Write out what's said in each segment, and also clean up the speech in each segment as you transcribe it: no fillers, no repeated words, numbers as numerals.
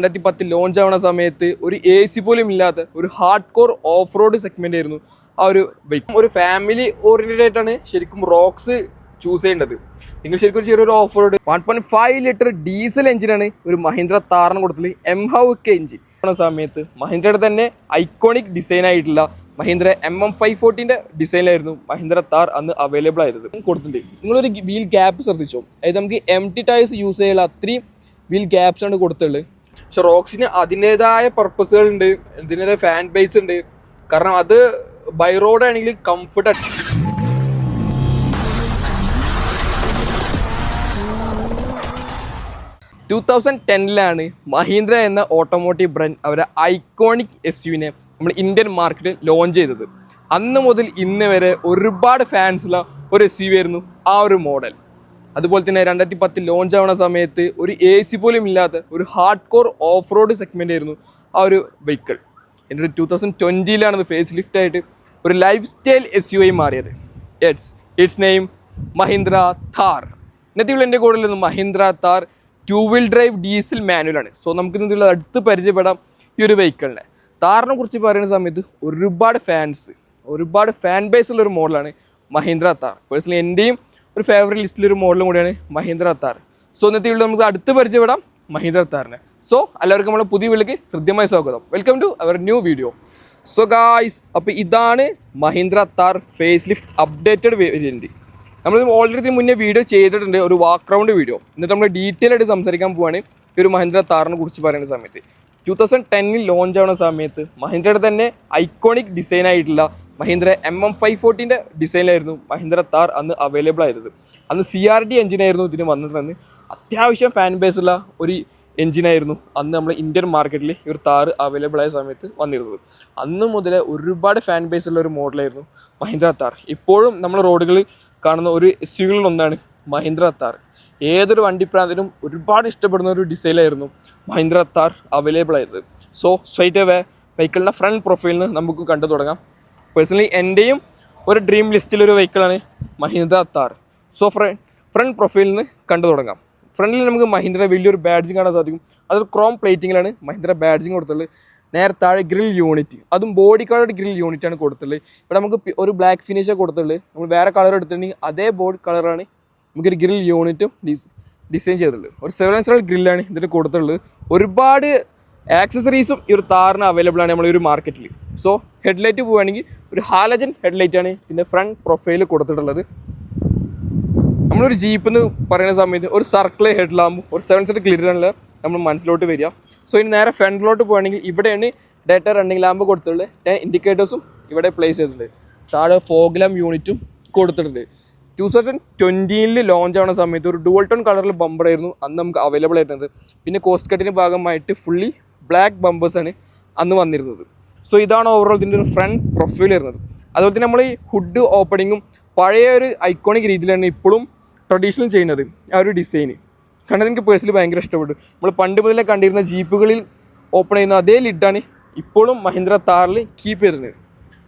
2010 launch ആവുന്ന സമയത്ത് ഒരു AC പോലും ഇല്ലാത്ത ഒരു hard core off road segment ആയിരുന്നു ആ ഒരു ബൈക്ക്. ഒരു ഫാമിലി ഓറിയന്റഡ് ആയിട്ടാണ് ശരിക്കും റോക്സ് ചൂസ് ചെയ്യേണ്ടത്. നിങ്ങൾ ശരിക്കും ചെറിയൊരു ഓഫ് റോഡ് 1.5 ലിറ്റർ ഡീസൽ എഞ്ചിനാണ് ഒരു മഹീന്ദ്ര താറിന് കൊടുത്തത്. MHUK എഞ്ചിൻ സമയത്ത് മഹീന്ദ്രയുടെ തന്നെ ഐക്കോണിക് ഡിസൈൻ ആയിട്ടുള്ള മഹീന്ദ്ര MM540 ഡിസൈനിലായിരുന്നു മഹീന്ദ്ര താർ അന്ന് അവൈലബിൾ ആയത് കൊടുത്തിട്ടുണ്ട്. നിങ്ങളൊരു വീൽ ഗ്യാപ്പ് ശ്രദ്ധിച്ചോ, അതായത് നമുക്ക് MT ടയർസ് യൂസ് ചെയ്യാനുള്ള അത്രയും വീൽ ഗ്യാപ്സ് ആണ് കൊടുത്തുള്ളത്. പക്ഷെ റോക്സിന് അതിൻ്റെതായ പർപ്പസുകൾ ഉണ്ട്, ഇതിൻ്റെ ഫാൻ ബേസ് ഉണ്ട്. കാരണം അത് ബൈ റോഡ് ആണെങ്കിൽ കംഫർട്ട് 2010 മഹീന്ദ്ര എന്ന ഓട്ടോമോട്ടീവ് ബ്രാൻഡ് അവരെ ഐക്കോണിക് SUവിനെ നമ്മൾ ഇന്ത്യൻ മാർക്കറ്റിൽ ലോഞ്ച് ചെയ്തത്. അന്ന് മുതൽ ഇന്ന് വരെ ഒരുപാട് ഫാൻസുള്ള ഒരു SUV ആയിരുന്നു ആ ഒരു മോഡൽ. അതുപോലെ തന്നെ 2010 ലോഞ്ച് ആവുന്ന സമയത്ത് ഒരു AC പോലും ഇല്ലാത്ത ഒരു hard core off road segment ആയിരുന്നു ആ ഒരു വെഹിക്കിൾ. എന്നിട്ട് 2020 ഫേസ് ലിഫ്റ്റ് ആയിട്ട് ഒരു ലൈഫ് സ്റ്റൈൽ SUV ആയി മാറിയത്. Its name Mahindra Thar. ഇന്നത്തെ എൻ്റെ കൂടെ നിന്ന് Mahindra Thar 2 wheel drive diesel മാനുവലാണ്. സോ നമുക്ക് ഇന്നത്തെ അടുത്ത് പരിചയപ്പെടാം ഈ ഒരു വെഹിക്കിളിനെ. താറിനെ കുറിച്ച് പറയുന്ന സമയത്ത് ഒരുപാട് ഫാൻ ബേസ് ഉള്ള ഒരു മോഡലാണ് മഹീന്ദ്ര താർ. പേഴ്സണലി എൻ്റെയും ഒരു ഫേവറേറ്റ് ലിസ്റ്റിലൊരു മോഡലും കൂടിയാണ് മഹീന്ദ്ര താർ. സോ ഇന്നത്തെ നമുക്ക് അടുത്ത് പരിചയപ്പെടാം മഹീന്ദ്ര താറിനെ. സോ എല്ലാവർക്കും നമ്മളെ പുതിയ വീട്ടിലേക്ക് ഹൃദ്യമായ സ്വാഗതം. Welcome to our new video. So guys, അപ്പോൾ ഇതാണ് Mahindra Thar facelift updated variant. നമ്മൾ ഓൾറെഡി മുന്നേ വീഡിയോ ചെയ്തിട്ടുണ്ട്, ഒരു വാക്ക് റൗണ്ട് വീഡിയോ. എന്നിട്ട് നമ്മൾ ഡീറ്റെയിൽ ആയിട്ട് സംസാരിക്കാൻ പോവാണ് ഈ ഒരു മഹീന്ദ്ര താറിനെ കുറിച്ച് പറയുന്ന സമയത്ത്. 2010 ലോഞ്ച് ആവുന്ന സമയത്ത് മഹീന്ദ്രയുടെ തന്നെ ഐക്കോണിക് ഡിസൈൻ ആയിട്ടുള്ള മഹീന്ദ്ര MM540 ഡിസൈനിലായിരുന്നു മഹീന്ദ്ര താർ അന്ന് അവൈലബിൾ ആയത്. അന്ന് CRD എഞ്ചിനായിരുന്നു ഇതിന് വന്നിട്ടുണ്ടെന്ന്. അത്യാവശ്യം ഫാൻ ബേസ് ഉള്ള ഒരു എഞ്ചിനായിരുന്നു അന്ന് നമ്മൾ ഇന്ത്യൻ മാർക്കറ്റിൽ ഈ ഒരു താർ അവൈലബിൾ ആയ സമയത്ത് വന്നിരുന്നത്. അന്ന് മുതൽ ഒരുപാട് ഫാൻ ബേസ് ഉള്ള ഒരു മോഡലായിരുന്നു മഹീന്ദ്ര താർ. ഇപ്പോഴും നമ്മൾ റോഡുകളിൽ കാണുന്ന ഒരു SUVകളിലൊന്നാണ് മഹീന്ദ്ര താർ. ഏതൊരു വണ്ടിപ്രാന്തനും ഒരുപാട് ഇഷ്ടപ്പെടുന്ന ഒരു ഡിസൈനായിരുന്നു മഹീന്ദ്ര താർ അവൈലബിൾ ആയത്. സോ സ്ട്രൈറ്റ് അവേ വെഹിക്കിളിൻ്റെ ഫ്രണ്ട് പ്രൊഫൈലിന് നമുക്ക് കണ്ടു തുടങ്ങാം. പേഴ്സണലി എൻ്റെയും ഒരു ഡ്രീം ലിസ്റ്റിലൊരു വെഹിക്കിളാണ് മഹീന്ദ്ര താർ. സോ ഫ്രണ്ട് പ്രൊഫൈലിന് കണ്ടു തുടങ്ങാം. ഫ്രണ്ടിൽ നമുക്ക് മഹീന്ദ്ര വലിയൊരു ബാഡ്ജിങ് കാണാൻ സാധിക്കും. അതൊരു ക്രോം പ്ലേറ്റിങ്ങിലാണ് മഹീന്ദ്ര ബാഡ്ജിങ് കൊടുത്തുള്ളത്. നേരെ താഴെ ഗ്രിൽ യൂണിറ്റ്, അതും ബോഡി കളർ ഗ്രിൽ യൂണിറ്റാണ് കൊടുത്തുള്ളത്. ഇവിടെ നമുക്ക് ഒരു ബ്ലാക്ക് ഫിനിഷാണ് കൊടുത്തുള്ളത്. നമ്മൾ വേറെ കളർ എടുത്തിട്ടുണ്ടെങ്കിൽ അതേ ബോഡി കളറാണ് നമുക്കൊരു ഗ്രിൽ യൂണിറ്റും ഡിസൈൻ ചെയ്തിട്ടുള്ളത്. ഒരു 7 ഗ്രില്ലാണ് ഇതിന് കൊടുത്തിട്ടുള്ളത്. ഒരുപാട് ആക്സസറീസും ഈ ഒരു താറിന് അവൈലബിൾ ആണ് നമ്മളൊരു മാർക്കറ്റിൽ. സോ ഹെഡ്ലൈറ്റ് പോവുകയാണെങ്കിൽ ഒരു ഹാലജൻ ഹെഡ്ലൈറ്റാണ് ഇതിൻ്റെ ഫ്രണ്ട് പ്രൊഫൈൽ കൊടുത്തിട്ടുള്ളത്. നമ്മളൊരു ജീപ്പ് എന്ന് പറയുന്ന സമയത്ത് ഒരു സർക്കിൾ ഹെഡ് ലാമ്പും ഒരു 7 ക്ലിയറാണ് നമ്മൾ മനസ്സിലോട്ട് വരിക. സോ ഇനി നേരെ ഫ്രണ്ടിലോട്ട് പോകുകയാണെങ്കിൽ ഇവിടെയാണ് ഡേറ്റ റണ്ണിങ് ലാമ്പ് കൊടുത്തിട്ടുള്ളത്. 10 ഇൻഡിക്കേറ്റേഴ്സും ഇവിടെ പ്ലേസ് ചെയ്തിട്ടുണ്ട്. താഴെ ഫോഗ് ലാമ്പ് യൂണിറ്റും കൊടുത്തിട്ടുണ്ട്. 2020 ലോഞ്ച് ആവുന്ന സമയത്ത് ഒരു ഡുവൽ ടോൺ കളറിൽ ബമ്പറായിരുന്നു അന്ന് നമുക്ക് അവൈലബിൾ ആയിരുന്നത്. പിന്നെ കോസ്റ്റ് കട്ടിൻ്റെ ഭാഗമായിട്ട് ഫുള്ളി ബ്ലാക്ക് ബമ്പേഴ്സാണ് അന്ന് വന്നിരുന്നത്. സോ ഇതാണ് ഓവറോൾ ഇതിൻ്റെ ഒരു ഫ്രണ്ട് പ്രൊഫൈൽ വരുന്നത്. അതുപോലെ തന്നെ നമ്മൾ ഈ ഹുഡ് ഓപ്പണിങ്ങും പഴയ ഒരു ഐക്കോണിക് രീതിയിലാണ് ഇപ്പോഴും ട്രഡീഷണൽ ചെയ്യുന്നത്. ആ ഒരു ഡിസൈന് കണ്ടത് എനിക്ക് പേഴ്സണലി ഭയങ്കര ഇഷ്ടപ്പെട്ടു. നമ്മൾ പണ്ട് മുതലേ കണ്ടിരുന്ന ജീപ്പുകളിൽ ഓപ്പൺ ചെയ്യുന്ന അതേ ലിഡാണ് ഇപ്പോഴും മഹീന്ദ്ര താറിൽ കീപ്പ് ചെയ്യുന്നത്.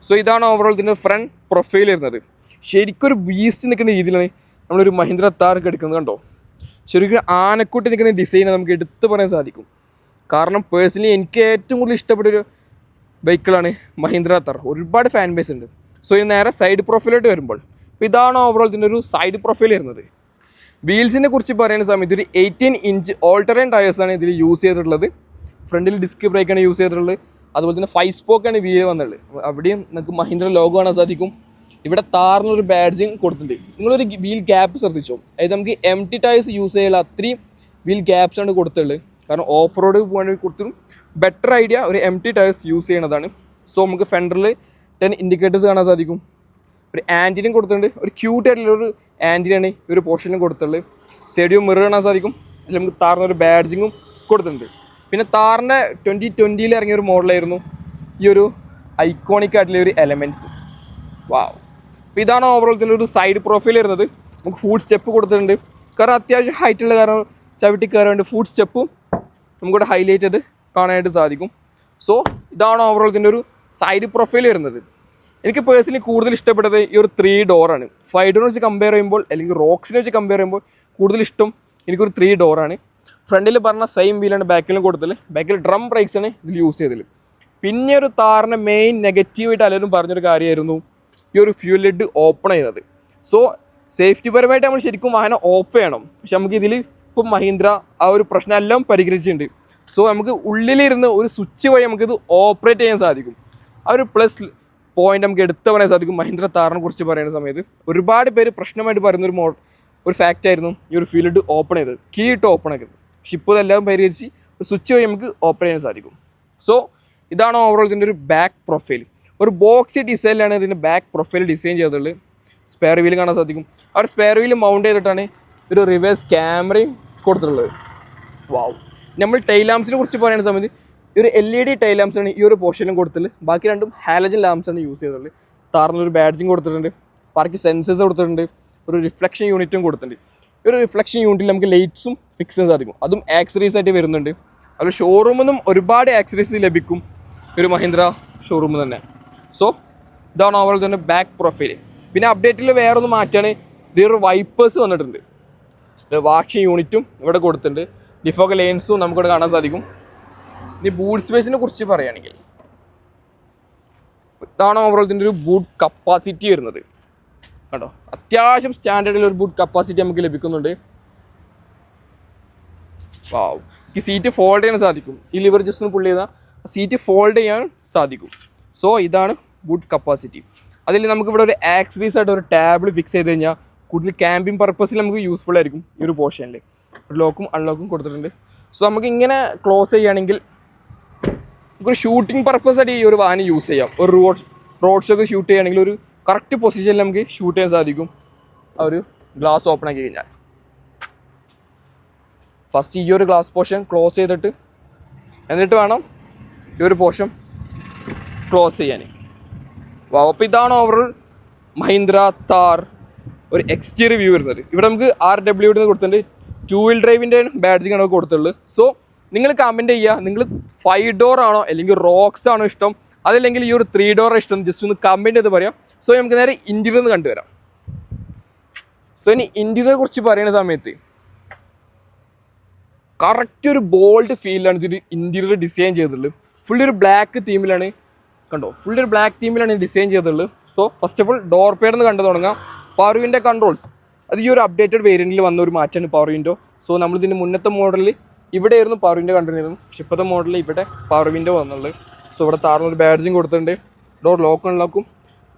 സോ ഇതാണ് ഓവറോൾ ഇതിൻ്റെ ഫ്രണ്ട് പ്രൊഫൈൽ വരുന്നത്. ശരിക്കും ഒരു ബീസ്റ്റ് നിൽക്കുന്ന രീതിയിലാണ് നമ്മളൊരു മഹീന്ദ്ര താർ എടുക്കുന്നത്. കണ്ടോ, ശരിക്കും ആനക്കൂട്ടി നിൽക്കുന്ന ഡിസൈൻ നമുക്ക് എടുത്ത് പറയാൻ സാധിക്കും. കാരണം പേഴ്സണലി എനിക്ക് ഏറ്റവും കൂടുതൽ ഇഷ്ടപ്പെട്ടൊരു ബൈക്കുകളാണ് മഹീന്ദ്ര താർ. ഒരുപാട് ഫാൻ ബേസ് ഉണ്ട്. സോ ഇത് നേരെ സൈഡ് പ്രൊഫൈലോട്ട് വരുമ്പോൾ ഇതാണ് ഓവറോൾ ഇതിൻ്റെ ഒരു സൈഡ് പ്രൊഫൈൽ വരുന്നത്. വീൽസിനെ കുറിച്ച് പറയുന്ന സമയത്ത് ഒരു 18 ഇഞ്ച് ഓൾട്ടറൈൻ ടയേഴ്സാണ് ഇതിൽ യൂസ് ചെയ്തിട്ടുള്ളത്. ഫ്രണ്ടിൽ ഡിസ്ക് ബ്രേക്കാണ് യൂസ് ചെയ്തിട്ടുള്ളത്. അതുപോലെ തന്നെ 5 സ്പോക്കാണ് വീല് വന്നിട്ടുള്ളത്. അവിടെയും നമുക്ക് മഹീന്ദ്ര ലോഗോ കാണാൻ സാധിക്കും. ഇവിടെ താറിനൊരു ബാഡ്ജിങ് കൊടുത്തിട്ടുണ്ട്. നിങ്ങളൊരു വീൽ ഗ്യാപ്പ് ശ്രദ്ധിച്ചോ, അതായത് നമുക്ക് MT ടയേഴ്സ് യൂസ് ചെയ്യാനുള്ള അത്രയും വീൽ ഗ്യാപ്സാണ് കൊടുത്തിട്ടുള്ളത്. കാരണം ഓഫ് റോഡ് പോകാൻ കൊടുത്തിട്ടും ബെറ്റർ ഐഡിയ ഒരു MT ടയേഴ്സ് യൂസ് ചെയ്യണതാണ്. സോ നമുക്ക് ഫെൻഡറിൽ 10 ഇൻഡിക്കേറ്റേഴ്സ് കാണാൻ സാധിക്കും. ഒരു ആൻറ്റിനും കൊടുത്തിട്ടുണ്ട്. ഒരു ക്യൂട്ട് ആയിട്ടുള്ളൊരു ആൻറ്റിനാണ് ഈ ഒരു പോർഷനിലും കൊടുത്തിട്ടുള്ളത്. സ്റ്റേഡിയോ മിറർ കാണാൻ സാധിക്കും. അതിൽ നമുക്ക് താറിനൊരു ബാഡ്ജിങ്ങും കൊടുത്തിട്ടുണ്ട്. പിന്നെ താറിൻ്റെ 2020 ഇറങ്ങിയ ഒരു മോഡലായിരുന്നു ഈ ഒരു ഐക്കോണിക് ആയിട്ടുള്ള ഒരു എലമെൻറ്റ്സ്. വാവ്. അപ്പോൾ ഇതാണ് ഓവറോൾ ഇതിൻ്റെ ഒരു സൈഡ് പ്രൊഫൈൽ വരുന്നത്. നമുക്ക് ഫുഡ് സ്റ്റെപ്പ് കൊടുത്തിട്ടുണ്ട്. കാരണം അത്യാവശ്യം ഹൈറ്റുള്ള കാരണം ചവിട്ടി കയറാൻ വേണ്ടി ഫുഡ് സ്റ്റെപ്പും നമുക്കിവിടെ ഹൈലൈറ്റ് ചെയ്ത് കാണാനായിട്ട് സാധിക്കും. സോ ഇതാണ് ഓവറോൾ ഇതിൻ്റെ ഒരു സൈഡ് പ്രൊഫൈൽ വരുന്നത്. എനിക്ക് പേഴ്സണലി കൂടുതൽ ഇഷ്ടപ്പെട്ടത് ഈ ഒരു 3 ഡോറാണ്. 5 ഡോർ വെച്ച് കമ്പയർ ചെയ്യുമ്പോൾ അല്ലെങ്കിൽ റോക്സിനെ വെച്ച് കമ്പയർ ചെയ്യുമ്പോൾ കൂടുതൽ ഇഷ്ടം എനിക്കൊരു 3 ഡോറാണ്. ഫ്രണ്ടിൽ പറഞ്ഞ സെയിം വീലാണ് ബാക്കിലും കൊടുത്തത്. ബാക്കിൽ ഡ്രം ബ്രേക്സ് ആണ് ഇതിൽ യൂസ് ചെയ്തത്. പിന്നെ ഒരു താറിൻ്റെ മെയിൻ നെഗറ്റീവായിട്ട് എല്ലാവരും പറഞ്ഞൊരു കാര്യമായിരുന്നു ഈ ഒരു ഫ്യൂൽ ലിഡ് ഓപ്പൺ ചെയ്യുന്നത്. സോ സേഫ്റ്റി പരമായിട്ട് നമ്മൾ ശരിക്കും വാഹനം ഓഫ് ചെയ്യണം. പക്ഷെ നമുക്ക് ഇതിൽ ഇപ്പം മഹീന്ദ്ര ആ ഒരു പ്രശ്നം എല്ലാം പരിഹരിച്ചിട്ടുണ്ട്. സോ നമുക്ക് ഉള്ളിലിരുന്ന് ഒരു സ്വിച്ച് വഴി നമുക്കിത് ഓപ്പറേറ്റ് ചെയ്യാൻ സാധിക്കും. ആ ഒരു പ്ലസ് പോയിന്റ് നമുക്ക് എടുത്തു പറയാൻ സാധിക്കും. മഹീന്ദ്ര താറിനെ കുറിച്ച് പറയുന്ന സമയത്ത് ഒരുപാട് പേര് പ്രശ്നമായിട്ട് പറയുന്ന ഒരു ഫാക്റ്റ് ആയിരുന്നു ഈ ഒരു ഫ്യൂൽ ലിഡ് ഓപ്പൺ ചെയ്തത്, കീ ഇട്ട് ഓപ്പൺ ആക്കുന്നത്. പക്ഷെ ഇപ്പോൾ ഇതെല്ലാം പരിഹരിച്ച് ഒരു സ്വിച്ച് വഴി നമുക്ക് ഓപ്പറേറ്റ് ചെയ്യാൻ സാധിക്കും. സോ ഇതാണ് ഓവറോൾ ഇതിൻ്റെ ഒരു ബാക്ക് പ്രൊഫൈൽ. ഒരു ബോക്സി ഡിസൈനിലാണ് ഇതിൻ്റെ ബാക്ക് പ്രൊഫൈൽ ഡിസൈൻ ചെയ്തിട്ടുള്ളത്. സ്പെയർ വീൽ കാണാൻ സാധിക്കും. ആ ഒരു സ്പെയർ വീൽ മൗണ്ട് ചെയ്തിട്ടാണ് ഒരു റിവേഴ്സ് ക്യാമറയും കൊടുത്തിട്ടുള്ളത്. വാവ്. നമ്മൾ ടൈൽ ലാംപ്സിനെ കുറിച്ച് പറയുന്ന സമയത്ത് ഈ ഒരു LED ടൈൽ ലാംപ്സാണ് ഈ ഒരു പോർഷനിലും കൊടുത്തിട്ടുള്ളത്. ബാക്കി രണ്ടും ഹാലജൻ ലാംപ്സാണ് യൂസ് ചെയ്തിട്ടുള്ളത്. താറിനൊരു ബാഡ്ജിങ് കൊടുത്തിട്ടുണ്ട്, ബാക്കി സെൻസേഴ്സ് കൊടുത്തിട്ടുണ്ട്, ഒരു റിഫ്ലക്ഷൻ യൂണിറ്റും കൊടുത്തിട്ടുണ്ട്. ഈ ഒരു റിഫ്ലക്ഷൻ യൂണിറ്റിൽ നമുക്ക് ലൈറ്റ്സും ഫിക്സ് ചെയ്യാൻ സാധിക്കും. അതും ആക്സറീസ് ആയിട്ട് വരുന്നുണ്ട്. അത് ഷോറൂമിൽ നിന്നും ഒരുപാട് ആക്സറീസ് ലഭിക്കും ഒരു മഹീന്ദ്ര ഷോറൂമിൽ തന്നെ. സോ ഇതാണ് ഓവറോൾ തന്നെ ബാക്ക് പ്രൊഫൈൽ. പിന്നെ അപ്ഡേറ്റിൽ വേറൊന്ന് മാറ്റാണ്, ഇതിലൊരു വൈപ്പേഴ്സ് വന്നിട്ടുണ്ട്. വാഷിംഗ് യൂണിറ്റും ഇവിടെ കൊടുത്തിട്ടുണ്ട്. ഡിഫോക്ക് ലെയിൻസും നമുക്കിവിടെ കാണാൻ സാധിക്കും. ഇനി ബൂട്ട് സ്പേസിനെ കുറിച്ച് പറയുകയാണെങ്കിൽ ഇതാണ് ഓവറോൾ ഇതിൻ്റെ ഒരു ബൂട്ട് കപ്പാസിറ്റി വരുന്നത്. കണ്ടോ, അത്യാവശ്യം സ്റ്റാൻഡേർഡിൽ ഒരു ബൂട്ട് കപ്പാസിറ്റി നമുക്ക് ലഭിക്കുന്നുണ്ട്. വാവ്. ഈ സീറ്റ് ഫോൾഡ് ചെയ്യാൻ സാധിക്കും. ഈ ലിവർ ജസ്റ്റ് ഒന്ന് പുള്ളി ചെയ്താൽ സീറ്റ് ഫോൾഡ് ചെയ്യാൻ സാധിക്കും. സോ ഇതാണ് ബൂട്ട് കപ്പാസിറ്റി. അതിൽ നമുക്കിവിടെ ഒരു ആക്സറീസ് ആയിട്ട് ഒരു ടാബിൾ ഫിക്സ് ചെയ്ത് കഴിഞ്ഞാൽ കൂടുതൽ ക്യാമ്പിംഗ് പർപ്പസിൽ നമുക്ക് യൂസ്ഫുൾ ആയിരിക്കും. ഈ ഒരു പോർഷനിൽ ഒരു ലോക്കും അൺലോക്കും കൊടുത്തിട്ടുണ്ട്. സോ നമുക്ക് ഇങ്ങനെ ക്ലോസ് ചെയ്യുകയാണെങ്കിൽ നമുക്കൊരു ഷൂട്ടിംഗ് പർപ്പസ് ആയിട്ട് ഈ ഒരു വാഹനം യൂസ് ചെയ്യാം. ഒരു റോഡ് ഷോ ഒക്കെ ഷൂട്ട് ചെയ്യുകയാണെങ്കിൽ ഒരു കറക്റ്റ് പൊസിഷനിൽ നമുക്ക് ഷൂട്ട് ചെയ്യാൻ സാധിക്കും. ആ ഒരു ഗ്ലാസ് ഓപ്പൺ ആക്കി കഴിഞ്ഞാൽ ഫസ്റ്റ് ഈ ഒരു ഗ്ലാസ് പോർഷൻ ക്ലോസ് ചെയ്തിട്ട് എന്നിട്ട് വേണം ഈ ഒരു പോർഷൻ ക്ലോസ് ചെയ്യാൻ. അപ്പോൾ ഇതാണ് ഓവറോൾ മഹീന്ദ്ര താർ ഒരു എക്സ്റ്റീരിയർ വ്യൂ വരുന്നത്. ഇവിടെ നമുക്ക് RW കൊടുത്തിട്ടുണ്ട്. 2 വീൽ ഡ്രൈവിൻ്റെ ബാഡ്ജിങ് ആണ് കൊടുത്തിട്ടുള്ളത്. സോ നിങ്ങൾ കമൻറ്റ് ചെയ്യുക, നിങ്ങൾ 5 ഡോർ ആണോ അല്ലെങ്കിൽ റോക്സ് ആണോ ഇഷ്ടം, അതല്ലെങ്കിൽ ഈ ഒരു 3 ഡോർ ഇഷ്ടം, ജസ്റ്റ് ഒന്ന് കമൻറ്റ് ചെയ്ത് പറയാം. സോ നമുക്ക് നേരെ ഇൻറ്റീരിയർ കണ്ടുവരാം. സോ ഇനി ഇൻറ്റീരിയറെ കുറിച്ച് പറയുന്ന സമയത്ത് കറക്റ്റ് ഒരു ബോൾഡ് ഫീലാണ് ഇതിൽ ഇൻറ്റീരിയർ ഡിസൈൻ ചെയ്തിട്ടുള്ളത്. ഫുള്ളി ഒരു ബ്ലാക്ക് തീമിലാണ്. കണ്ടോ, ഫുള്ളി ഒരു ബ്ലാക്ക് തീമിലാണ് ഡിസൈൻ ചെയ്തിട്ടുള്ളത്. So first of all door pad എന്ന് കണ്ടു തുടങ്ങാം. പവർ വിൻഡോ കൺട്രോൾസ് അത് ഈ ഒരു അപ്ഡേറ്റഡ് വേരിയൻറ്റിൽ വന്ന ഒരു മാറ്റമാണ് പവർ വിൻഡോ. സോ നമ്മളിതിൻ്റെ മുന്നത്തെ മോഡലിൽ ഇവിടെയായിരുന്നു പവർ വിൻഡോ കണ്ടിരുന്നത്. പക്ഷേ ഇപ്പോഴത്തെ മോഡലിൽ ഇവിടെ പവർ വിൻഡോ വന്നുള്ളത്. സോ ഇവിടെ താർന്നൊരു ബാഡ്ജിങ് കൊടുത്തിട്ടുണ്ട്. ഡോർ ലോക്ക് അൺലോക്കും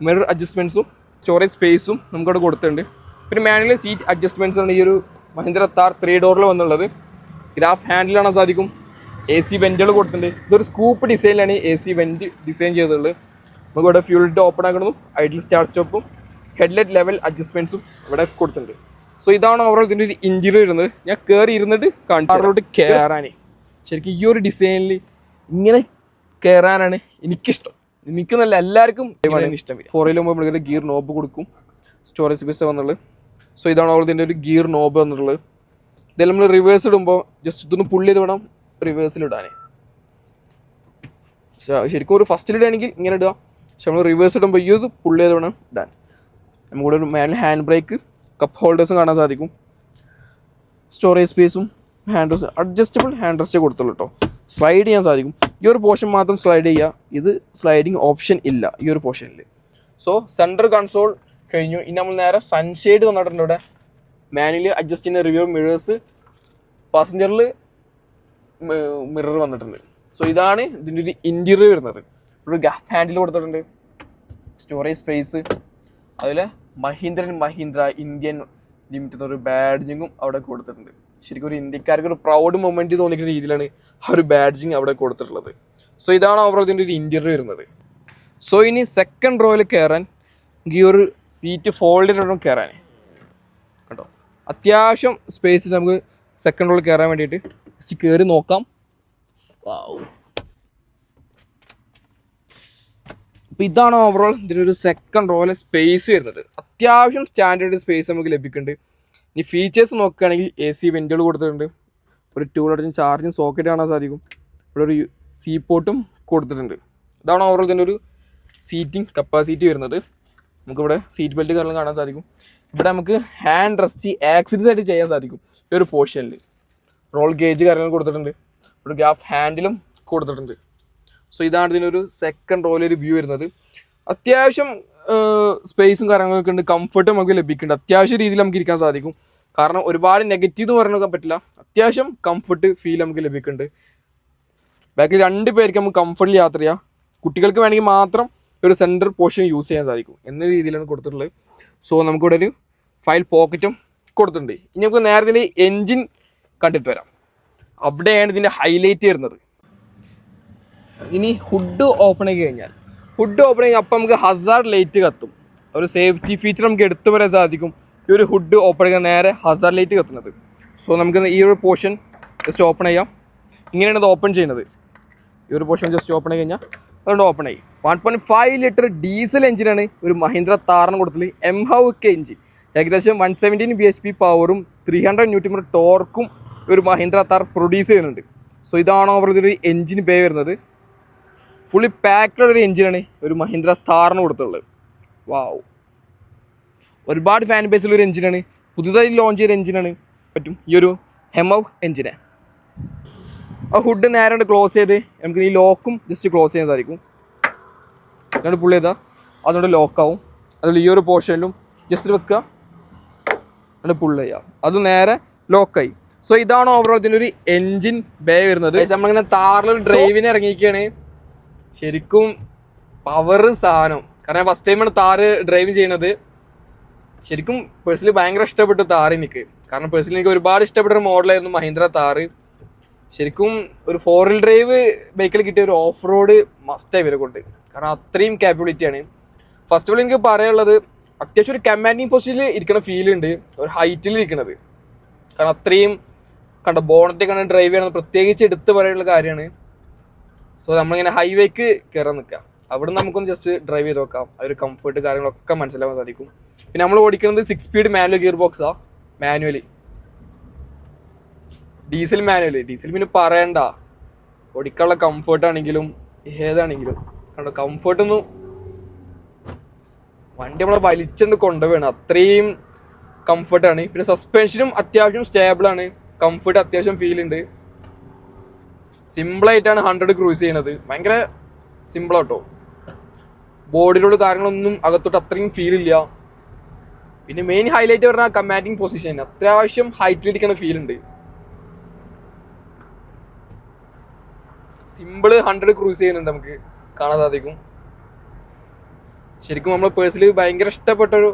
മിറർ അഡ്ജസ്റ്റ്മെൻറ്റ്സും സ്റ്റോറേജ് സ്പേസും നമുക്കവിടെ കൊടുത്തിട്ടുണ്ട്. പിന്നെ മാനുവൽ സീറ്റ് അഡ്ജസ്റ്റ്മെൻറ്റ്സ് ആണ് ഈ ഒരു മഹീന്ദ്ര താർ 3 ഡോറിൽ വന്നുള്ളത്. ഗ്രാഫ് ഹാൻഡിൽ കാണാൻ സാധിക്കും. AC വെൻറ്റുകൾ കൊടുത്തിട്ടുണ്ട്. ഇതൊരു സ്കൂപ്പ് ഡിസൈനിലാണ് AC വെൻറ്റ് ഡിസൈൻ ചെയ്തിട്ടുള്ളത്. നമുക്കിവിടെ ഫ്യൂൽ ലിഡ് ഓപ്പൺ ആക്കണതും ഐഡിൽ സ്റ്റാർട്ട് സ്റ്റോപ്പും ഹെഡ്ലൈറ്റ് ലെവൽ അഡ്ജസ്റ്റ്മെൻറ്റ്സും ഇവിടെ കൊടുത്തിട്ടുണ്ട്. സോ ഇതാണ് ഓവറോൾ ഇതിൻ്റെ ഒരു ഇൻറ്റീരിയർ വരുന്നത്. ഞാൻ കയറി ഇരുന്നിട്ട് കാണിച്ചോട്ട് കയറാനേ ശരിക്കും ഈ ഒരു ഡിസൈനിൽ ഇങ്ങനെ കയറാനാണ് എനിക്കിഷ്ടം. എനിക്ക് നല്ല എല്ലാവർക്കും ഇഷ്ടം. 4 വീൽ പോകുമ്പോൾ ഗിയർ നോബ് കൊടുക്കും. സ്റ്റോറേജ് സ്പേസ് വന്നുള്ളത്. സോ ഇതാണ് ഓവറോൾ ഇതിൻ്റെ ഒരു ഗിയർ നോബ് വന്നിട്ടുള്ളത്. ഇതെല്ലാം നമ്മൾ റിവേഴ്സ് ഇടുമ്പോൾ ജസ്റ്റ് ഇതൊന്ന് പുള്ളി ചെയ്ത് വേണം റിവേഴ്സിലിടാനേ. ശരിക്കും ഒരു ഫസ്റ്റിലിടുകയാണെങ്കിൽ ഇങ്ങനെ ഇടുക. പക്ഷെ നമ്മൾ റിവേഴ്സ് ഇടുമ്പോൾ ഈ ഇത് പുള്ളി ചെയ്ത് വേണം ഇടാൻ. നമുക്കിവിടെ ഒരു മാനുവൽ ഹാൻഡ് ബ്രേക്ക്, കപ്പ് ഹോൾഡേഴ്സും കാണാൻ സാധിക്കും. സ്റ്റോറേജ് സ്പേസും hand rest, adjustable hand rest കൊടുത്തുള്ളൂ കേട്ടോ. സ്ലൈഡ് ചെയ്യാൻ സാധിക്കും. ഈ ഒരു പോർഷൻ മാത്രം സ്ലൈഡ് ചെയ്യുക. ഇത് സ്ലൈഡിങ് ഓപ്ഷൻ ഇല്ല ഈ ഒരു പോർഷനിൽ. സോ സെൻട്രൽ കൺസോൾ കഴിഞ്ഞു. ഇനി നമ്മൾ നേരെ സൺഷെയ്ഡ് വന്നിട്ടുണ്ട്. ഇവിടെ മാനുവലി അഡ്ജസ്റ്റ് ചെയ്യുന്ന റിവ്യൂ മിറേഴ്സ്, പാസഞ്ചറിൽ മിറർ വന്നിട്ടുണ്ട്. സോ ഇതാണ് ഇതിൻ്റെ ഒരു ഇൻറ്റീരിയർ വരുന്നത്. ഒരു ഗ്യാപ്പ് ഹാൻഡിൽ കൊടുത്തിട്ടുണ്ട്. സ്റ്റോറേജ് സ്പേസ്, അതുപോലെ മഹീന്ദ്ര ഇന്ത്യൻ ലിമിറ്റഡ് ഒരു ബാഡ്ജിങ്ങും അവിടെ കൊടുത്തിട്ടുണ്ട്. ശരിക്കും ഒരു ഇന്ത്യക്കാർക്ക് ഒരു പ്രൗഡ് മൊമെൻറ്റ് തോന്നിക്കുന്ന രീതിയിലാണ് ആ ഒരു ബാഡ്ജിങ് അവിടെ കൊടുത്തിട്ടുള്ളത്. സോ ഇതാണ് ഓവറോൾ ഇതിൻ്റെ ഒരു ഇൻറ്റീരിയർ വരുന്നത്. സോ ഇനി സെക്കൻഡ് റോയിൽ കയറാൻ ഈ ഒരു സീറ്റ് ഫോൾഡ് ചെയ്തിട്ടും കയറാൻ കേട്ടോ. അത്യാവശ്യം സ്പേസ് നമുക്ക് സെക്കൻഡ് റോയിൽ കയറാൻ വേണ്ടിയിട്ട് കയറി നോക്കാം. അപ്പോൾ ഇതാണ് ഓവറോൾ ഇതിനൊരു സെക്കൻഡ് റോയിലെ സ്പേസ് വരുന്നത്. അത്യാവശ്യം സ്റ്റാൻഡേർഡ് സ്പേസ് നമുക്ക് ലഭിക്കുന്നുണ്ട്. ഇനി ഫീച്ചേഴ്സ് നോക്കുകയാണെങ്കിൽ AC വെൻറ്റുകൾ കൊടുത്തിട്ടുണ്ട്. ഒരു 2 വോൾട്ട് ചാർജിങ് സോക്കറ്റ് കാണാൻ സാധിക്കും. ഇവിടെ ഒരു സീ പോർട്ടും കൊടുത്തിട്ടുണ്ട്. ഇതാണ് ഓവറോൾ ഇതിൻ്റെ ഒരു സീറ്റിംഗ് കപ്പാസിറ്റി വരുന്നത്. നമുക്കിവിടെ സീറ്റ് ബെൽറ്റ് കാരണം കാണാൻ സാധിക്കും. ഇവിടെ നമുക്ക് ഹാൻഡ് റെസ്റ്റ് ആക്സസറീസ് ആയിട്ട് ചെയ്യാൻ സാധിക്കും ഈ ഒരു പോർഷനിൽ. റോൾ ഗേജ് കാര്യങ്ങൾ കൊടുത്തിട്ടുണ്ട്, ഒരു ഗ്യാഫ് ഹാൻഡിലും കൊടുത്തിട്ടുണ്ട്. സോ ഇതാണ് ഇതിനൊരു സെക്കൻഡ് റോയിലൊരു വ്യൂ വരുന്നത്. അത്യാവശ്യം സ്പേസും കാര്യങ്ങളൊക്കെ ഉണ്ട്, കംഫർട്ടും നമുക്ക് ലഭിക്കുന്നുണ്ട്. അത്യാവശ്യ രീതിയിൽ നമുക്ക് ഇരിക്കാൻ സാധിക്കും. കാരണം ഒരുപാട് നെഗറ്റീവ് എന്ന് പറയാനൊക്കെ പറ്റില്ല, അത്യാവശ്യം കംഫർട്ട് ഫീൽ നമുക്ക് ലഭിക്കുന്നുണ്ട്. ബാക്കിൽ 2 പേർക്ക് നമുക്ക് കംഫർട്ടിൽ യാത്ര ചെയ്യാം. കുട്ടികൾക്ക് വേണമെങ്കിൽ മാത്രം ഒരു സെൻറ്റർ പോർഷൻ യൂസ് ചെയ്യാൻ സാധിക്കും എന്ന രീതിയിലാണ് കൊടുത്തിട്ടുള്ളത്. സോ നമുക്കിവിടെ ഒരു ഫയൽ പോക്കറ്റും കൊടുത്തിട്ടുണ്ട്. ഇനി നമുക്ക് നേരെ ഇതിൻ്റെ എൻജിൻ കണ്ടിട്ട് വരാം. അവിടെയാണ് ഇതിൻ്റെ ഹൈലൈറ്റ് വരുന്നത്. ഇനി ഹുഡ് ഓപ്പൺ ആക്കി കഴിഞ്ഞാൽ അപ്പം നമുക്ക് ഹസാർഡ് ലൈറ്റ് കത്തും. ഒരു സേഫ്റ്റി ഫീച്ചർ നമുക്ക് എടുത്തു വരാൻ സാധിക്കും. ഈ ഒരു ഹുഡ് ഓപ്പൺ ആക്കാൻ നേരെ ഹസാർഡ് ലൈറ്റ് കത്തുന്നത്. സോ നമുക്ക് ഈ ഒരു പോർഷൻ ജസ്റ്റ് ഓപ്പൺ ചെയ്യാം. ഇങ്ങനെയാണ് ഇത് ഓപ്പൺ ചെയ്യുന്നത്. ഈ ഒരു പോർഷൻ ജസ്റ്റ് ഓപ്പൺ ആയി കഴിഞ്ഞാൽ അതുകൊണ്ട് ഓപ്പൺ ആയി. 1.5 ലിറ്റർ ഡീസൽ എഞ്ചിനാണ് ഒരു മഹീന്ദ്ര താറിന് കൊടുത്തത്. MHEV എഞ്ചിൻ, ഏകദേശം 117 bhp പവറും 300 Nm ടോർക്കും ഒരു മഹീന്ദ്ര താർ പ്രൊഡ്യൂസ് ചെയ്യുന്നുണ്ട്. സോ ഇതാണ് ഓവർ ഇതൊരു എഞ്ചിൻ പേ വരുന്നത്. ഫുള്ളി പാക്ഡ് ഒരു എഞ്ചിനാണ് ഒരു മഹീന്ദ്ര താറിന് കൊടുത്തുള്ളത്. വാവ്, ഒരുപാട് ഫാൻ ബേസിലൊരു എഞ്ചിനാണ്, പുതുതായി ലോഞ്ച് ചെയ്ത എഞ്ചിനാണ് പറ്റും ഈ ഒരു MHEV എഞ്ചിനെ. ആ ഹുഡ് നേരെ ക്ലോസ് ചെയ്ത് നമുക്ക് ഈ ലോക്കും ജസ്റ്റ് ക്ലോസ് ചെയ്യാൻ സാധിക്കും. അതുകൊണ്ട് പുള്ളി ചെയ്താൽ അതുകൊണ്ട് ലോക്കാവും. അതുകൊണ്ട് ഈ ഒരു പോർഷനിലും ജസ്റ്റ് വെക്കുക, അതുകൊണ്ട് പുള്ളി ചെയ്യുക, അത് നേരെ ലോക്കായി. സോ ഇതാണ് ഓവറോൾ ഇതിനൊരു എൻജിൻ ബേ വരുന്നത്. നമ്മളിങ്ങനെ താറിൽ ഡ്രൈവിന് ഇറങ്ങിയിരിക്കുകയാണ്. ശരിക്കും പവർ സാധനം. കാരണം ഫസ്റ്റ് ടൈമാണ് താറ് ഡ്രൈവ് ചെയ്യണത്. ശരിക്കും പേഴ്സണലി ഭയങ്കര ഇഷ്ടപ്പെട്ടു താറ് എനിക്ക്. കാരണം പേഴ്സണലി എനിക്ക് ഒരുപാട് ഇഷ്ടപ്പെട്ട ഒരു മോഡലായിരുന്നു മഹീന്ദ്ര താറ്. ശരിക്കും ഒരു 4-wheel ഡ്രൈവ് ബൈക്കിൽ കിട്ടിയ ഒരു ഓഫ് റോഡ് മസ്റ്റായി ഇവരെ കൊണ്ട്. കാരണം അത്രയും ക്യാപ്പബിലിറ്റിയാണ്. ഫസ്റ്റ് ഓഫ് ഓൾ എനിക്ക് പറയാനുള്ളത്, അത്യാവശ്യം ഒരു കമാൻഡിങ് പൊസിഷനിൽ ഇരിക്കുന്ന ഫീൽ ഉണ്ട്, ഒരു ഹൈറ്റിൽ ഇരിക്കുന്നത്. കാരണം അത്രയും ബോണറ്റ് കണ്ട് ഡ്രൈവ് ചെയ്യണമെന്ന് പ്രത്യേകിച്ച് എടുത്ത് പറയാനുള്ള കാര്യമാണ്. സോ നമ്മളിങ്ങനെ ഹൈവേക്ക് കയറാൻ നിൽക്കുക, അവിടെ നമുക്കൊന്ന് ജസ്റ്റ് ഡ്രൈവ് ചെയ്ത് നോക്കാം. ആ ഒരു കംഫർട്ട് കാര്യങ്ങളൊക്കെ മനസ്സിലാക്കാൻ സാധിക്കും. പിന്നെ നമ്മൾ ഓടിക്കുന്നത് 6 സ്പീഡ് മാനുവൽ ഗിയർ ബോക്സാണ്. മാനുവലി ഡീസൽ പിന്നെ പറയണ്ട. ഓടിക്കാനുള്ള കംഫർട്ടാണെങ്കിലും ഏതാണെങ്കിലും കംഫർട്ടൊന്നും വണ്ടി നമ്മളെ വലിച്ചുകൊണ്ട് കൊണ്ടുപോകണം, അത്രയും കംഫർട്ടാണ്. പിന്നെ സസ്പെൻഷനും അത്യാവശ്യം സ്റ്റേബിളാണ്, കംഫർട്ട് അത്യാവശ്യം ഫീൽ ഉണ്ട്. സിമ്പിളായിട്ടാണ് 100 ക്രൂസ് ചെയ്യണത്, ഭയങ്കര സിമ്പിളാട്ടോ. ബോഡിയിലുള്ള കാര്യങ്ങളൊന്നും അകത്തോട്ട് അത്രയും ഫീൽ ഇല്ല. പിന്നെ മെയിൻ ഹൈലൈറ്റ് പറഞ്ഞാൽ കമാൻഡിങ് പൊസിഷൻ, അത്യാവശ്യം ഹൈറ്റിലിരിക്കുന്ന ഫീൽ ഉണ്ട്. സിമ്പിള് 100 ക്രൂസ് ചെയ്യുന്നുണ്ട്, നമുക്ക് കാണാൻ സാധിക്കും. ശരിക്കും നമ്മൾ പേഴ്സണലി ഭയങ്കര ഇഷ്ടപ്പെട്ടൊരു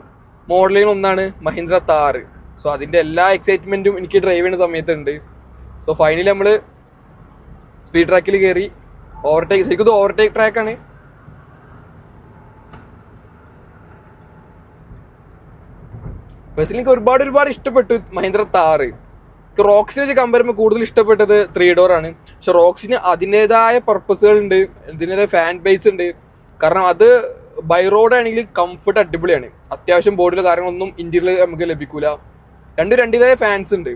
മോഡലിൽ ഒന്നാണ് മഹീന്ദ്ര താറ്. സോ അതിൻ്റെ എല്ലാ എക്സൈറ്റ്മെൻറ്റും എനിക്ക് ഡ്രൈവ് ചെയ്യുന്ന സമയത്തുണ്ട്. സോ ഫൈനലി നമ്മൾ സ്പീഡ് ട്രാക്കിൽ കയറി ശരിക്കും ഇത് ഓവർടേക്ക് ട്രാക്കാണ്. പേഴ്സണലി എനിക്ക് ഒരുപാട് ഇഷ്ടപ്പെട്ടു മഹീന്ദ്ര താറ്. റോക്സിനെ വെച്ച് കമ്പയർ ചെയ്യുമ്പോൾ കൂടുതൽ ഇഷ്ടപ്പെട്ടത് 3 ഡോർ ആണ്. പക്ഷെ റോക്സിന് അതിൻ്റെതായ പർപ്പസുകൾ ഉണ്ട്, ഇതിൻ്റെ ഫാൻ ബേസ് ഉണ്ട്. കാരണം അത് ബൈ റോഡ് ആണെങ്കിൽ കംഫർട്ട് അടിപൊളിയാണ്. അത്യാവശ്യം ബോഡിയിലെ കാര്യങ്ങളൊന്നും ഇന്ത്യയിൽ നമുക്ക് ലഭിക്കൂല. രണ്ടിൻ്റെതായ ഫാൻസ് ഉണ്ട്.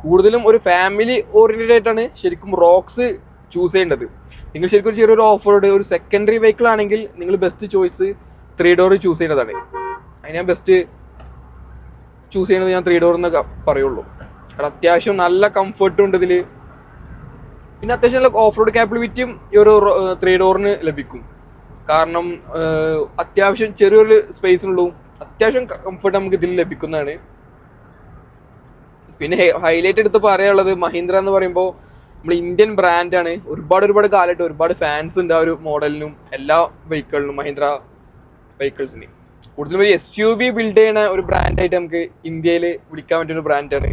കൂടുതലും ഒരു ഫാമിലി ഓറിയൻറ്റഡ് ആയിട്ടാണ് ശരിക്കും റോക്സ് ചൂസ് ചെയ്യേണ്ടത്. നിങ്ങൾ ശരിക്കും ചെറിയൊരു ഓഫ് റോഡ് ഒരു സെക്കൻഡറി വെഹിക്കിൾ ആണെങ്കിൽ നിങ്ങൾ ബെസ്റ്റ് ചോയ്സ് 3 ഡോർ ചൂസ് ചെയ്യുന്നതാണ്. അതിന് ഞാൻ ബെസ്റ്റ് ചൂസ് ചെയ്യുന്നത് ഞാൻ 3 ഡോർ എന്നൊക്കെ പറയുള്ളൂ. കാരണം അത്യാവശ്യം നല്ല കംഫർട്ടും ഉണ്ട് ഇതിൽ. പിന്നെ അത്യാവശ്യം നല്ല ഓഫ് റോഡ് കാപ്പബിലിറ്റിയും ഈ ഒരു 3 ഡോറിന് ലഭിക്കും. കാരണം അത്യാവശ്യം ചെറിയൊരു സ്പേസിനുള്ളൂ, അത്യാവശ്യം കംഫർട്ട് നമുക്ക് ഇതിൽ ലഭിക്കുന്നതാണ്. പിന്നെ ഹൈലൈറ്റ് എടുത്ത് പറയാനുള്ളത്, മഹീന്ദ്ര എന്ന് പറയുമ്പോൾ നമ്മൾ ഇന്ത്യൻ ബ്രാൻഡാണ്. ഒരുപാട് കാലമായിട്ട് ഒരുപാട് ഫാൻസ് ഉണ്ട് ആ ഒരു മോഡലിനും എല്ലാ വെഹിക്കിളിനും, മഹീന്ദ്ര വെഹിക്കിൾസിന്. കൂടുതലും ഒരു SUV ബിൽഡ് ചെയ്യുന്ന ഒരു ബ്രാൻഡായിട്ട് നമുക്ക് ഇന്ത്യയിൽ വിളിക്കാൻ പറ്റിയൊരു ബ്രാൻഡാണ്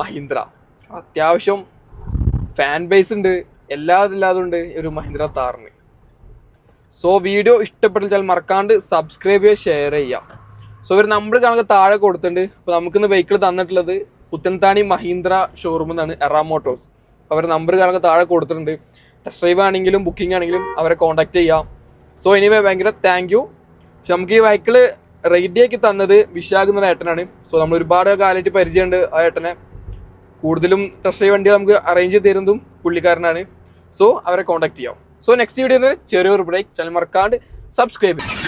മഹീന്ദ്ര. അത്യാവശ്യം ഫാൻ ബേസ് ഉണ്ട്, എല്ലാതുണ്ട് ഒരു മഹീന്ദ്ര താറിന്. സോ വീഡിയോ ഇഷ്ടപ്പെട്ടാൽ മറക്കാണ്ട് സബ്സ്ക്രൈബ് ചെയ്യുക, ഷെയർ ചെയ്യുക. സോ ഒരു നമ്പർ കണക്ക് താഴെ കൊടുത്തിട്ടുണ്ട്. അപ്പോൾ നമുക്കിന്ന് വെഹിക്കിൾ തന്നിട്ടുള്ളത് പുത്തൻതാണി മഹീന്ദ്ര ഷോറൂമിൽ നിന്നാണ്, എറ മോട്ടോഴ്സ്. അവർ നമ്പർ കണക്ക് താഴെ കൊടുത്തിട്ടുണ്ട്. ടെസ്റ്റ് ഡ്രൈവ് ആണെങ്കിലും ബുക്കിംഗ് ആണെങ്കിലും അവരെ കോൺടാക്ട് ചെയ്യാം. സോ എനിവേ ഭയങ്കര താങ്ക് യു. പക്ഷെ നമുക്ക് ഈ വെഹിക്കിൾ റെഡിയാക്കി തന്നത് വിശാഖ് എന്നൊരു ഏട്ടനാണ്. സോ നമ്മൾ ഒരുപാട് കാലമായിട്ട് പരിചയമുണ്ട് ആ ഏട്ടനെ. കൂടുതലും ടെസ്റ്റ് ഡ്രൈവ് വണ്ടികൾ നമുക്ക് അറേഞ്ച് ചെയ്ത് തരുന്നതും പുള്ളിക്കാരനാണ്. സോ അവരെ കോൺടാക്ട് ചെയ്യാം. സോ നെക്സ്റ്റ് വീഡിയോയിൽ ചെറിയൊരു ബ്രേക്ക്. ചാനൽ മറക്കാണ്ട് സബ്സ്ക്രൈബ് ചെയ്യും.